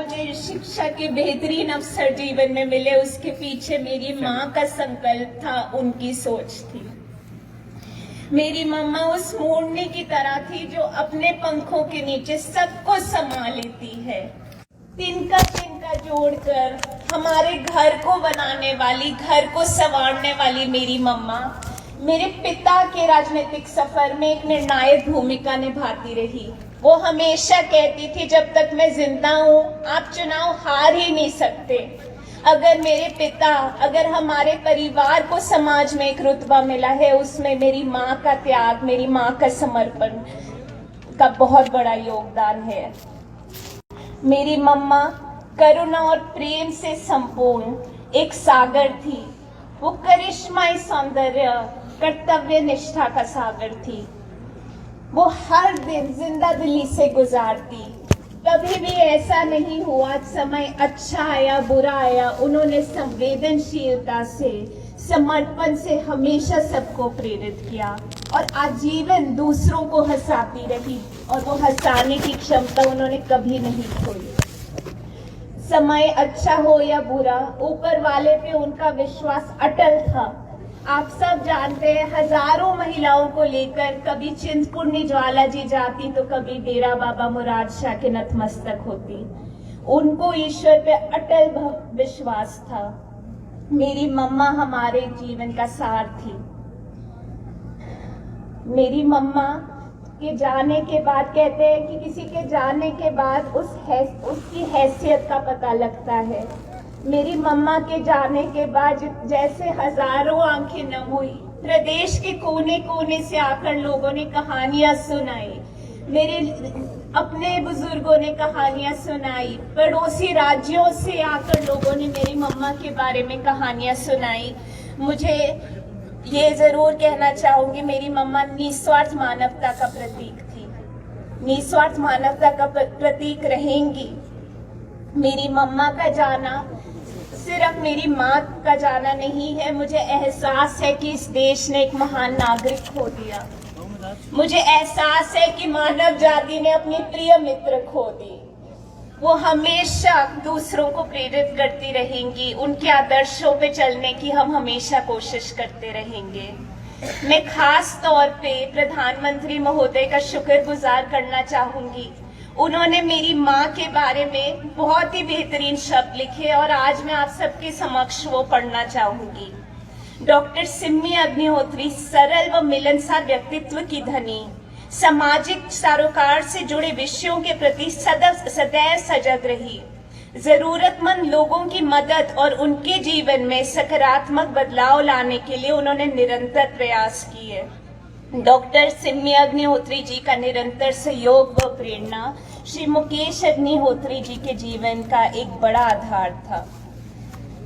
मुझे शिक्षा के बेहतरीन अवसर जीवन में मिले, उसके पीछे मेरी माँ का संकल्प था, उनकी सोच थी। मेरी मम्मा उस मोरनी की तरह थी जो अपने पंखों के नीचे सबको समा लेती है। तिनका तिनका जोड़कर हमारे घर को बनाने वाली, घर को संवारने वाली मेरी मम्मा मेरे पिता के राजनीतिक सफर में एक निर्णायक भूमिका निभाती रही। वो हमेशा कहती थी, जब तक मैं जिंदा हूँ आप चुनाव हार ही नहीं सकते। अगर मेरे पिता, अगर हमारे परिवार को समाज में एक रुतबा मिला है, उसमें मेरी माँ का त्याग, मेरी माँ का समर्पण का बहुत बड़ा योगदान है। मेरी मम्मा करुणा और प्रेम से संपूर्ण एक सागर थी। वो करिश्माई सौंदर्य, कर्तव्य निष्ठा का सागर थी। वो हर दिन जिंदा दिली से गुजारती। कभी भी ऐसा नहीं हुआ समय अच्छा आया बुरा आया, उन्होंने संवेदनशीलता से, समर्पण से हमेशा सबको प्रेरित किया और आजीवन दूसरों को हंसाती रही, और वो हंसाने की क्षमता उन्होंने कभी नहीं खोई। समय अच्छा हो या बुरा, ऊपर वाले पे उनका विश्वास अटल था। आप सब जानते हैं, हजारों महिलाओं को लेकर कभी चिंतपूर्णी ज्वाला जी जाती तो कभी डेरा बाबा मुराद शाह के नतमस्तक होती। उनको ईश्वर पे अटल विश्वास था। मेरी मम्मा हमारे जीवन का सार थी। मेरी मम्मा के जाने के बाद, कहते हैं कि किसी के जाने के बाद उसकी हैसियत का पता लगता है। मेरी मम्मा के जाने के बाद जैसे हजारों आंखें नम हुई। प्रदेश के कोने कोने से आकर लोगों ने कहानियां सुनाई, मेरे अपने बुजुर्गों ने कहानियां सुनाई, पड़ोसी राज्यों से आकर लोगों ने मेरी मम्मा के बारे में कहानियां सुनाई। मुझे ये जरूर कहना चाहूंगी, मेरी मम्मा निस्वार्थ मानवता का प्रतीक थी, निस्वार्थ मानवता का प्रतीक रहेंगी। मेरी मम्मा का जाना सिर्फ मेरी माँ का जाना नहीं है, मुझे एहसास है कि इस देश ने एक महान नागरिक खो दिया। मुझे एहसास है कि मानव जाति ने अपनी प्रिय मित्र खो दी। वो हमेशा दूसरों को प्रेरित करती रहेंगी, उनके आदर्शों पे चलने की हम हमेशा कोशिश करते रहेंगे। मैं खास तौर पे प्रधानमंत्री महोदय का शुक्रगुजार करना चाहूंगी। उन्होंने मेरी माँ के बारे में बहुत ही बेहतरीन शब्द लिखे और आज मैं आप सबके समक्ष वो पढ़ना चाहूंगी। डॉक्टर सिम्मी अग्निहोत्री सरल व मिलनसार व्यक्तित्व की धनी, सामाजिक सरोकार से जुड़े विषयों के प्रति सदैव सजग रही। जरूरतमंद लोगों की मदद और उनके जीवन में सकारात्मक बदलाव लाने के लिए उन्होंने निरंतर प्रयास किए। डॉक्टर सिम्मी अग्निहोत्री जी का निरंतर सहयोग व प्रेरणा श्री मुकेश अग्निहोत्री जी के जीवन का एक बड़ा आधार था।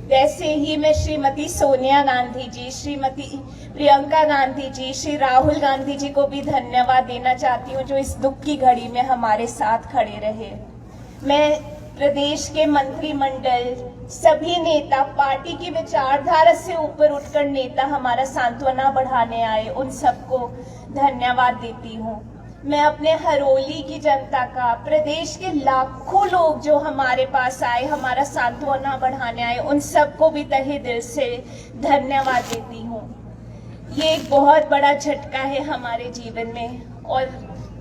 वैसे ही मैं श्रीमती सोनिया गांधी जी, श्रीमती प्रियंका गांधी जी, श्री राहुल गांधी जी को भी धन्यवाद देना चाहती हूँ, जो इस दुख की घड़ी में हमारे साथ खड़े रहे। मैं प्रदेश के मंत्रिमंडल, सभी नेता, पार्टी की विचारधारा से ऊपर उठकर नेता हमारा सांत्वना बढ़ाने आए, उन सबको धन्यवाद देती हूँ। मैं अपने हरोली की जनता का, प्रदेश के लाखों लोग जो हमारे पास आए, हमारा सांत्वना बढ़ाने आए, उन सबको भी तहे दिल से धन्यवाद देती हूँ। ये एक बहुत बड़ा झटका है हमारे जीवन में और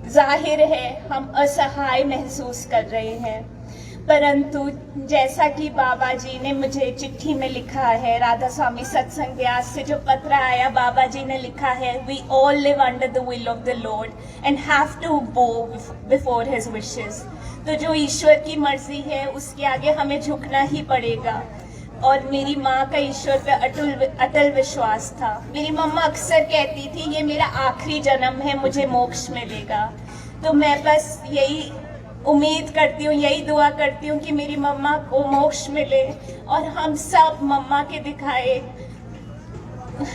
जाहिर है हम असहाय महसूस कर रहे हैं, परंतु जैसा कि बाबा जी ने मुझे चिट्ठी में लिखा है, राधा स्वामी सत्संग व्यास से जो पत्र आया, बाबा जी ने लिखा है, we all live under the will of the lord and have to bow before his wishes. तो जो ईश्वर की मर्जी है उसके आगे हमें झुकना ही पड़ेगा। और मेरी माँ का ईश्वर पे अटल विश्वास था। मेरी मम्मा अक्सर कहती थी, ये मेरा आखिरी जन्म है, मुझे मोक्ष मिलेगा। तो मैं बस यही उम्मीद करती हूँ, यही दुआ करती हूँ कि मेरी मम्मा को मोक्ष मिले और हम सब मम्मा के दिखाए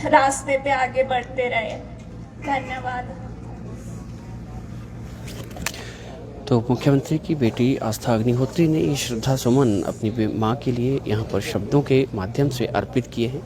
रास्ते पे आगे बढ़ते रहे। धन्यवाद। तो मुख्यमंत्री की बेटी आस्था अग्निहोत्री ने ये श्रद्धा सुमन अपनी मां के लिए यहां पर शब्दों के माध्यम से अर्पित किए हैं।